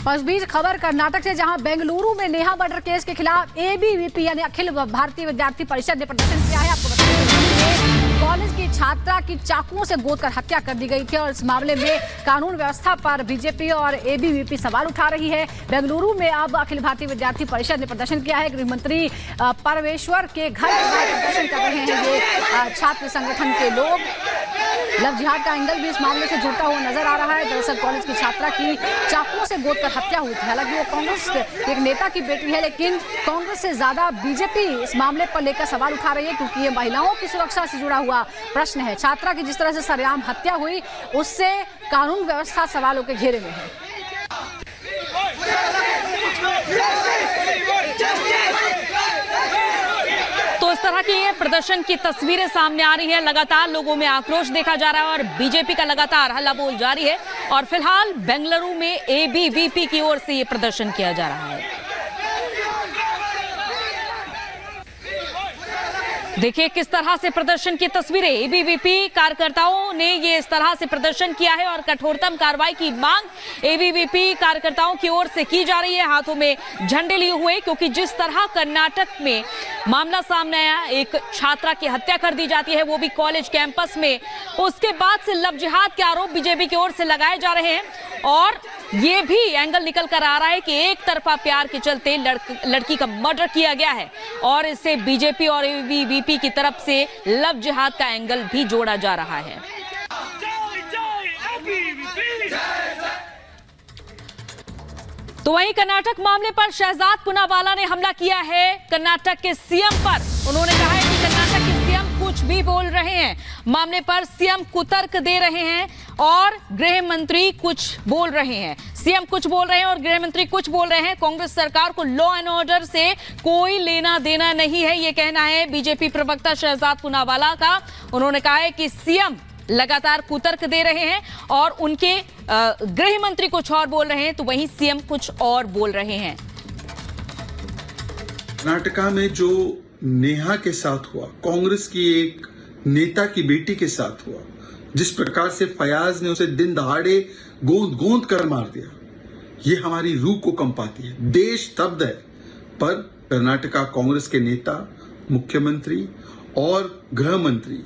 और इस बीच खबर कर्नाटक से, जहां बेंगलुरु में नेहा मर्डर केस के खिलाफ एबीवीपी यानी अखिल भारतीय विद्यार्थी परिषद ने प्रदर्शन किया है। आपको बताएं कॉलेज की छात्रा की चाकुओं से गोदकर हत्या कर दी गई थी और इस मामले में कानून व्यवस्था पर बीजेपी और एबीवीपी सवाल उठा रही है। बेंगलुरु में अब अखिल भारतीय विद्यार्थी परिषद ने प्रदर्शन किया है। गृह मंत्री परमेश्वर के घर पर प्रदर्शन कर रहे हैं ये छात्र संगठन के लोग। लव जिहाद का एंगल भी इस मामले से जुड़ता हुआ नजर आ रहा है। दरअसल कॉलेज की छात्रा की चाकुओं से गोदकर हत्या हुई थी। हालांकि वो कांग्रेस एक नेता की बेटी है, लेकिन कांग्रेस से ज्यादा बीजेपी इस मामले पर लेकर सवाल उठा रही है, क्योंकि ये महिलाओं की सुरक्षा से जुड़ा हुआ प्रश्न है। छात्रा की जिस तरह से सरेआम हत्या हुई, उससे कानून व्यवस्था सवालों के घेरे में है। तो इस तरह की ये प्रदर्शन की तस्वीरें सामने आ रही है। लगातार लोगों में आक्रोश देखा जा रहा है और बीजेपी का लगातार हल्ला बोल जारी है। और फिलहाल बेंगलुरु में एबीवीपी की ओर से ये प्रदर्शन किया जा रहा है। देखिए किस तरह से प्रदर्शन की तस्वीरें। एबीवीपी कार्यकर्ताओं ने ये इस तरह से प्रदर्शन किया है और कठोरतम कार्रवाई की मांग एबीवीपी कार्यकर्ताओं की ओर से की जा रही है, हाथों में झंडे लिए हुए। क्योंकि जिस तरह कर्नाटक में मामला सामने आया, एक छात्रा की हत्या कर दी जाती है, वो भी कॉलेज कैंपस में, उसके बाद से लव जिहाद के आरोप बीजेपी की ओर से लगाए जा रहे हैं। और ये भी एंगल निकल कर आ रहा है कि एक तरफा प्यार के चलते लड़की का मर्डर किया गया है और इसे बीजेपी और एबीवीपी की तरफ से लव जिहाद का एंगल भी जोड़ा जा रहा है। तो वहीं कर्नाटक मामले पर शहजाद पूनावाला ने हमला किया है कर्नाटक के सीएम पर। उन्होंने कहा है कि कर्नाटक के सीएम कुछ भी बोल रहे हैं, मामले पर सीएम कुतर्क दे रहे हैं और गृह मंत्री कुछ बोल रहे हैं। सीएम कुछ बोल रहे हैं और गृह मंत्री कुछ बोल रहे हैं। कांग्रेस सरकार को लॉ एंड ऑर्डर से कोई लेना देना नहीं है, ये कहना है बीजेपी प्रवक्ता शहजाद पूनावाला का। उन्होंने कहा है कि सीएम लगातार कुतर्क दे रहे हैं और उनके गृह मंत्री कुछ और बोल रहे हैं, तो वहीं सीएम कुछ और बोल रहे हैं। कर्नाटका में जो नेहा के साथ हुआ, कांग्रेस की एक नेता की बेटी के साथ हुआ, जिस प्रकार से फयाज ने उसे दिन दहाड़े गोंद गोंद कर मार दिया, ये हमारी रूह को कंपाती है। देश स्तब्ध है, पर कर्नाटका कांग्रेस के नेता, मुख्यमंत्री और गृह मंत्री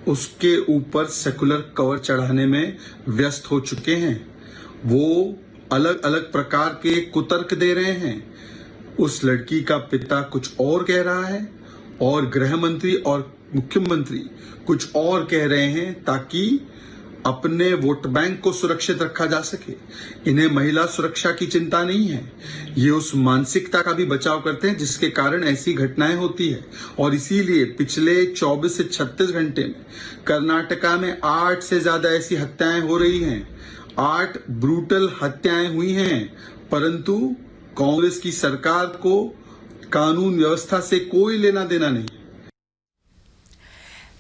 उसके ऊपर सेकुलर कवर चढ़ाने में व्यस्त हो चुके हैं। वो अलग अलग प्रकार के कुतर्क दे रहे हैं। उस लड़की का पिता कुछ और कह रहा है और गृह मंत्री और मुख्यमंत्री कुछ और कह रहे हैं, ताकि अपने वोट बैंक को सुरक्षित रखा जा सके। इन्हें महिला सुरक्षा की चिंता नहीं है, ये उस मानसिकता का भी बचाव करते हैं जिसके कारण ऐसी घटनाएं होती है। और इसीलिए पिछले 24 से 36 घंटे में कर्नाटका में 8 से ज्यादा ऐसी हत्याएं हो रही हैं। 8 ब्रूटल हत्याएं हुई हैं, परंतु कांग्रेस की सरकार को कानून व्यवस्था से कोई लेना देना नहीं।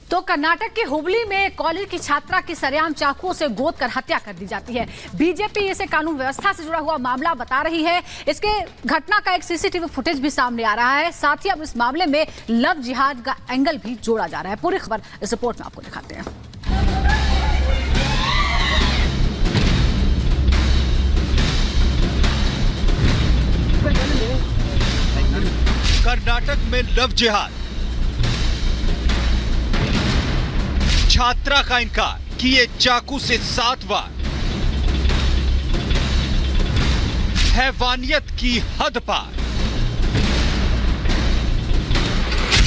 तो कर्नाटक के हुबली में कॉलेज की छात्रा की सरेआम चाकुओं से गोदकर हत्या कर दी जाती है। बीजेपी इसे कानून व्यवस्था से जुड़ा हुआ मामला बता रही है। इसके घटना का एक सीसीटीवी फुटेज भी सामने आ रहा है। साथ ही अब इस मामले में लव जिहाद का एंगल भी जोड़ा जा रहा है। पूरी खबर इस रिपोर्ट में आपको दिखाते हैं। कर्नाटक में लव जिहाद, छात्रा का इनकार किए चाकू से 7 वार, हैवानियत की हद पार।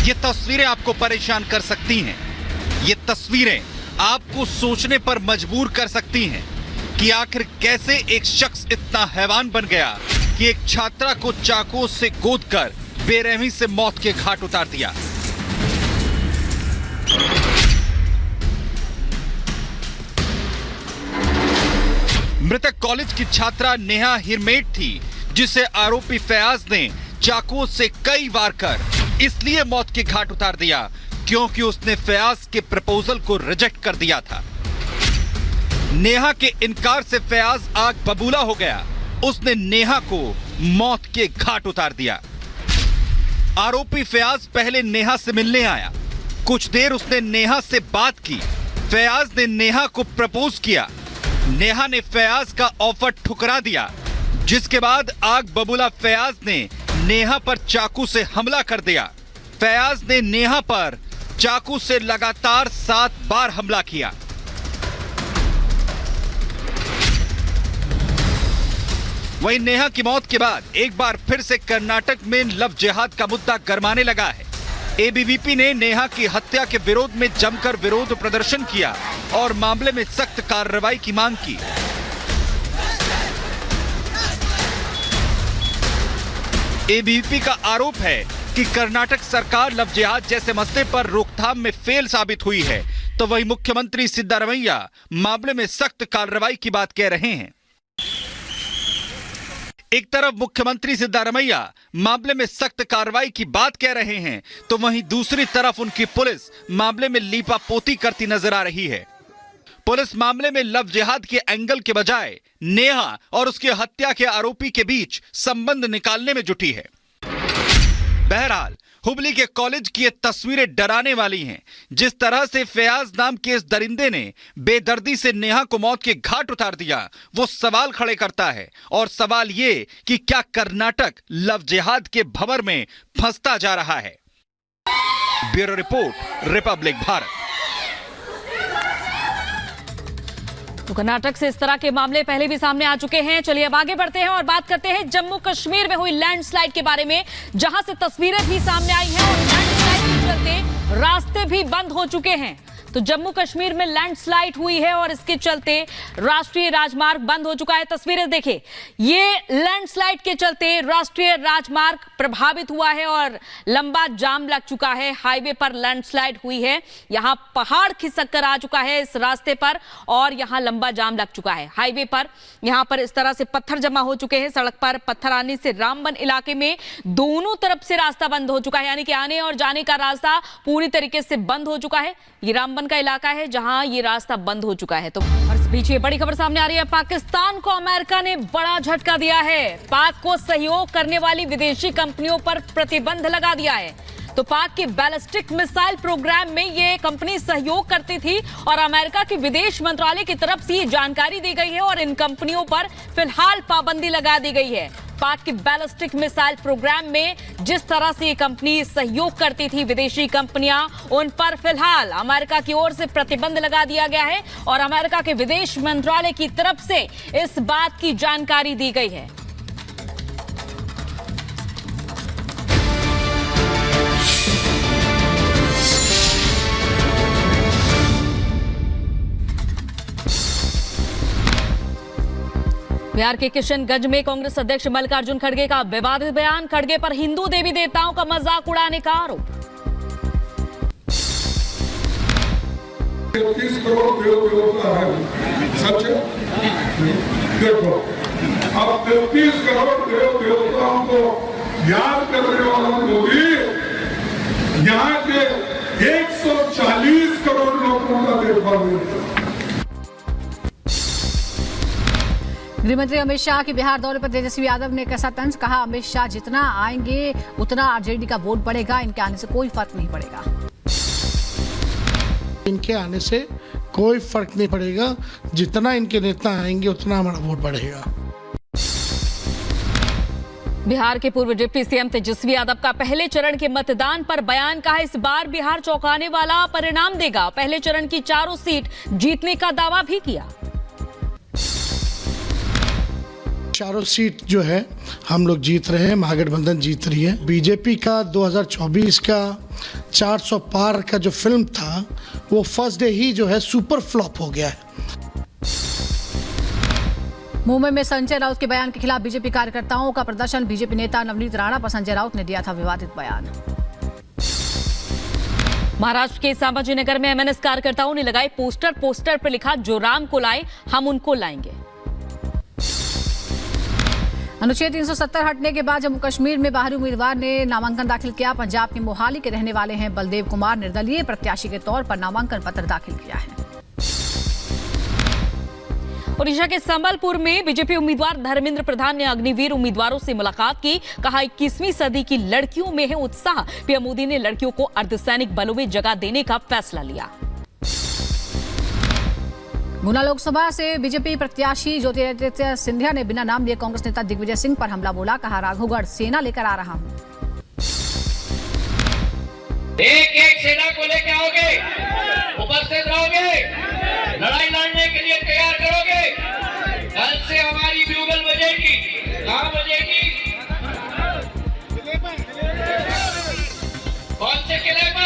ये तस्वीरें आपको परेशान कर सकती हैं। ये तस्वीरें आपको सोचने पर मजबूर कर सकती हैं कि आखिर कैसे एक शख्स इतना हैवान बन गया कि एक छात्रा को चाकुओं से गोदकर बेरहमी से मौत के घाट उतार दिया। मृतक कॉलेज की छात्रा नेहा हिरमेट थी, जिसे आरोपी फयाज ने चाकुओं से कई वार कर इसलिए मौत के घाट उतार दिया क्योंकि उसने फयाज के प्रपोजल को रिजेक्ट कर दिया था। नेहा के इनकार से फयाज आग बबूला हो गया। उसने नेहा को मौत के घाट उतार दिया। आरोपी फयाज पहले नेहा से मिलने आया। कुछ देर उसने नेहा से बात की। फयाज ने नेहा को प्रपोज किया। नेहा ने फयाज का ऑफर ठुकरा दिया। जिसके बाद आग बबूला फयाज ने नेहा पर चाकू से हमला कर दिया। फयाज ने नेहा पर चाकू से लगातार 7 बार हमला किया। वहीं नेहा की मौत के बाद एक बार फिर से कर्नाटक में लव जिहाद का मुद्दा गरमाने लगा है। एबीवीपी ने नेहा की हत्या के विरोध में जमकर विरोध प्रदर्शन किया और मामले में सख्त कार्रवाई की मांग की। एबीवीपी का आरोप है कि कर्नाटक सरकार लव जिहाद जैसे मसले पर रोकथाम में फेल साबित हुई है, तो वहीं मुख्यमंत्री सिद्धारमैया मामले में सख्त कार्रवाई की बात कह रहे हैं। एक तरफ मुख्यमंत्री सिद्धारमैया मामले में सख्त कार्रवाई की बात कह रहे हैं, तो वहीं दूसरी तरफ उनकी पुलिस मामले में लीपापोती करती नजर आ रही है। पुलिस मामले में लव जिहाद के एंगल के बजाय नेहा और उसकी हत्या के आरोपी के बीच संबंध निकालने में जुटी है। बहरहाल हुबली के कॉलेज की ये तस्वीरें डराने वाली हैं। जिस तरह से फयाज नाम के इस दरिंदे ने बेदर्दी से नेहा को मौत के घाट उतार दिया, वो सवाल खड़े करता है। और सवाल ये कि क्या कर्नाटक लव जिहाद के भंवर में फंसता जा रहा है। Bureau report, Republic Bharat. तो कर्नाटक से इस तरह के मामले पहले भी सामने आ चुके हैं। चलिए अब आगे बढ़ते हैं और बात करते हैं जम्मू कश्मीर में हुई लैंडस्लाइड के बारे में, जहां से तस्वीरें भी सामने आई हैं और लैंडस्लाइड के चलते रास्ते भी बंद हो चुके हैं। तो जम्मू कश्मीर में लैंडस्लाइड हुई है और इसके चलते राष्ट्रीय राजमार्ग बंद हो चुका है। तस्वीरें देखिए, ये लैंडस्लाइड के चलते राष्ट्रीय राजमार्ग प्रभावित हुआ है और लंबा जाम लग चुका है। हाईवे पर लैंडस्लाइड हुई है, यहां पहाड़ खिसक कर आ चुका है इस रास्ते पर और यहां लंबा जाम लग चुका है। हाईवे पर यहां पर इस तरह से पत्थर जमा हो चुके हैं। सड़क पर पत्थर आने से रामबन इलाके में दोनों तरफ से रास्ता बंद हो चुका है, यानी कि आने और जाने का रास्ता पूरी तरीके से बंद हो चुका है। ये रामबन का इलाका है जहां ये रास्ता बंद हो चुका है। तो और इस बीच ये बड़ी खबर सामने आ रही है, पाकिस्तान को अमेरिका ने बड़ा झटका दिया है। पाक को सहयोग करने वाली विदेशी कंपनियों पर प्रतिबंध लगा दिया है। तो पाक के बैलिस्टिक मिसाइल प्रोग्राम में ये कंपनी सहयोग करती थी और अमेरिका के विदेश मंत्रालय की तरफ से ये जानकारी दी गई है और इन कंपनियों पर फिलहाल पाबंदी लगा दी गई है। पाक के बैलिस्टिक मिसाइल प्रोग्राम में जिस तरह से ये कंपनी सहयोग करती थी विदेशी कंपनियां, उन पर फिलहाल अमेरिका की ओर से प्रतिबंध लगा दिया गया है और अमेरिका के विदेश मंत्रालय की तरफ से इस बात की जानकारी दी गई है। बिहार के किशनगंज में कांग्रेस अध्यक्ष मल्लिकार्जुन खड़गे का विवादित बयान, खड़गे पर हिंदू देवी देवताओं का मजाक उड़ाने का आरोप। 30 करोड़ देवता है, सच है? देखो, अब 30 करोड़ देवताओं को याद करने वाला मोदी यहाँ के 140 करोड़ लोगों का देखभाल। गृहमंत्री अमित शाह के बिहार दौरे पर तेजस्वी यादव ने कसा तंज, कहा अमित शाह जितना आएंगे उतना आरजेडी का वोट बढ़ेगा, इनके आने से कोई फर्क नहीं पड़ेगा। इनके आने से कोई फर्क नहीं पड़ेगा, जितना इनके नेता आएंगे उतना हमारा वोट बढ़ेगा। बिहार के पूर्व डिप्टी सीएम तेजस्वी यादव का पहले चरण के मतदान पर बयान, कहा इस बार बिहार चौंकाने वाला परिणाम देगा। पहले चरण की 4 सीट जीतने का दावा भी किया। 4 सीट जो है हम लोग जीत रहे हैं, महागठबंधन जीत रही है। बीजेपी का 2024 का 400 पार का जो फिल्म था वो फर्स्ट डे ही जो है सुपर फ्लॉप हो गया है। मुंबई में संजय राउत के बयान के खिलाफ बीजेपी कार्यकर्ताओं का प्रदर्शन, बीजेपी नेता नवनीत राणा पर संजय राउत ने दिया था विवादित बयान। महाराष्ट्र के संभाजीनगर में एमएनएस कार्यकर्ताओं ने लगाए पोस्टर पर लिखा जो राम को लाए हम उनको लाएंगे। अनुच्छेद 370 हटने के बाद जम्मू कश्मीर में बाहरी उम्मीदवार ने नामांकन दाखिल किया। पंजाब के मोहाली के रहने वाले हैं बलदेव कुमार, निर्दलीय प्रत्याशी के तौर पर नामांकन पत्र दाखिल किया है। ओडिशा के संबलपुर में बीजेपी उम्मीदवार धर्मेंद्र प्रधान ने अग्निवीर उम्मीदवारों से मुलाकात की, कहा 21वीं सदी की लड़कियों में है उत्साह। पीएम मोदी ने लड़कियों को अर्धसैनिक बलों में जगह देने का फैसला लिया। गुना लोकसभा से बीजेपी प्रत्याशी ज्योतिरादित्य सिंधिया ने बिना नाम लिए कांग्रेस नेता दिग्विजय सिंह पर हमला बोला। कहा, राघवगढ़ सेना लेकर आ रहा हूं। एक एक सेना को लेकर आओगे, उपस्थित रहोगे, लड़ाई लड़ने के लिए तैयार करोगे। कल से हमारी ब्यूगल बजेगी। कहाँ बजेगी? कौन से किले पर?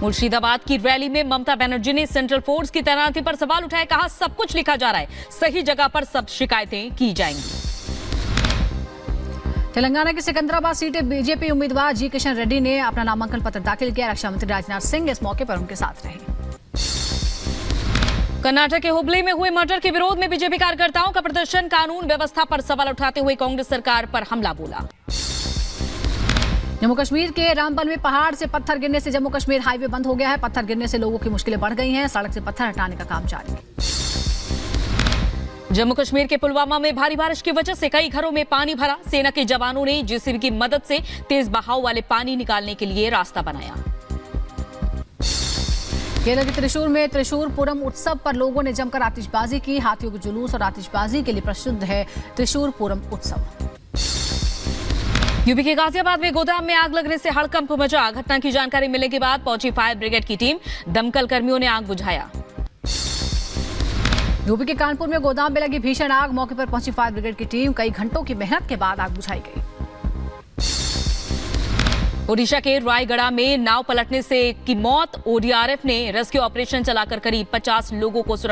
मुर्शिदाबाद की रैली में ममता बनर्जी ने सेंट्रल फोर्स की तैनाती पर सवाल उठाए। कहा, सब कुछ लिखा जा रहा है, सही जगह पर सब शिकायतें की जाएंगी। तेलंगाना की सिकंदराबाद सीट बीजेपी उम्मीदवार जी किशन रेड्डी ने अपना नामांकन पत्र दाखिल किया। रक्षा मंत्री राजनाथ सिंह इस मौके पर उनके साथ रहे। कर्नाटक के हुबली में हुए मर्डर के विरोध में बीजेपी कार्यकर्ताओं का प्रदर्शन। कानून व्यवस्था पर सवाल उठाते हुए कांग्रेस सरकार पर हमला बोला। जम्मू कश्मीर के रामबन में पहाड़ से पत्थर गिरने से जम्मू कश्मीर हाईवे बंद हो गया है। पत्थर गिरने से लोगों की मुश्किलें बढ़ गई हैं। सड़क से पत्थर हटाने का काम जारी है। जम्मू कश्मीर के पुलवामा में भारी बारिश की वजह से कई घरों में पानी भरा। सेना के जवानों ने जेसीबी की मदद से तेज बहाव वाले पानी निकालने के लिए रास्ता बनाया। केरल के त्रिशूर में त्रिशूरपुरम उत्सव पर लोगों ने जमकर आतिशबाजी की। हाथियों के जुलूस और आतिशबाजी के लिए प्रसिद्ध है त्रिशूरपुरम उत्सव। यूपी के गाजियाबाद में गोदाम में आग लगने से हड़कंप मचा। घटना की जानकारी मिलने के बाद पहुंची फायर ब्रिगेड की टीम। दमकल कर्मियों ने आग बुझाया। यूपी के कानपुर में गोदाम में लगी भीषण आग। मौके पर पहुंची फायर ब्रिगेड की टीम। कई घंटों की मेहनत के बाद आग बुझाई गई। ओडिशा के रायगढ़ में नाव पलटने से की मौत। ओडीआरएफ ने रेस्क्यू ऑपरेशन चलाकर करीब 50 लोगों को सुरक्षित